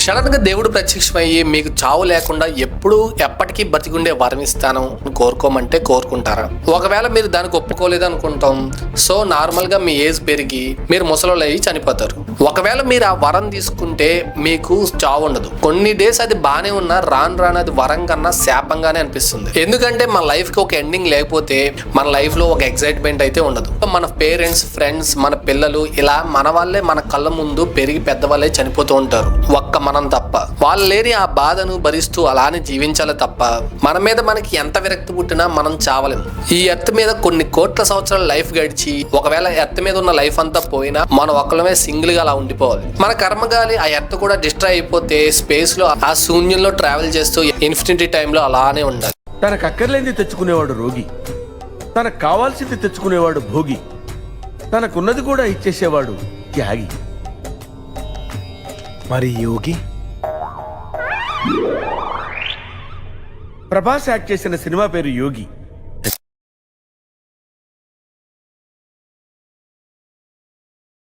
Sudden గా దేవుడు ప్రత్యక్షమయ్యి మీకు చావు లేకుండా ఎప్పుడు ఎప్పటికీ బతికుండే వరం ఇస్తాను కోరుకోమంటే కోరుకుంటారా? ఒకవేళ మీరు దానికి ఒప్పుకోలేదు అనుకుంటాం. సో నార్మల్ గా మీ ఏజ్ పెరిగి మీరు ముసలోళ్ళు అయ్యి చనిపోతారు. ఒకవేళ మీరు ఆ వరం తీసుకుంటే మీకు చావు ఉండదు. కొన్ని డేస్ అది బానే ఉన్నా రాను అది వరం కన్నా శాపంగానే అనిపిస్తుంది. ఎందుకంటే మన లైఫ్ కి ఒక ఎండింగ్ లేకపోతే మన లైఫ్ లో ఒక ఎక్సైట్మెంట్ అయితే ఉండదు. మన పేరెంట్స్, ఫ్రెండ్స్, మన పిల్లలు ఇలా మన వాళ్ళే మన కళ్ళ ముందు పెరిగి పెద్దవాళ్ళే చనిపోతూ ఉంటారు. ఒక్క మనం తప్ప. వాళ్ళు లేని ఆ బాధను భరిస్తూ అలానే జీవించాలి తప్ప మన మీద మనకి ఎంత విరక్తి పుట్టినా మనం చావలేము. ఈ ఎర్త్ మీద కొన్ని కోట్ల సంవత్సరాల లైఫ్ గడిచి ఒకవేళ ఎర్త్ మీద ఉన్న లైఫ్ అంతా పోయినా మనం ఒక్కలమే సింగిల్ గా అలా ఉండిపోవాలి. మన కర్మగాలి ఆ ఎర్త్ కూడా డిస్ట్రాయ్ అయిపోతే స్పేస్ లో ఆ శూన్యంలో ట్రావెల్ చేస్తూ ఇన్ఫినిటీ టైంలో అలానే ఉండాలి. తనకు అక్కర్లేంది తెచ్చుకునేవాడు రోగి, తనకు కావాల్సింది తెచ్చుకునేవాడు భోగి, తనకున్నది కూడా ఇచ్చేసేవాడు త్యాగి. మరి యోగి? ప్రభాస్ యాక్ట్ చేసిన సినిమా పేరు యోగి.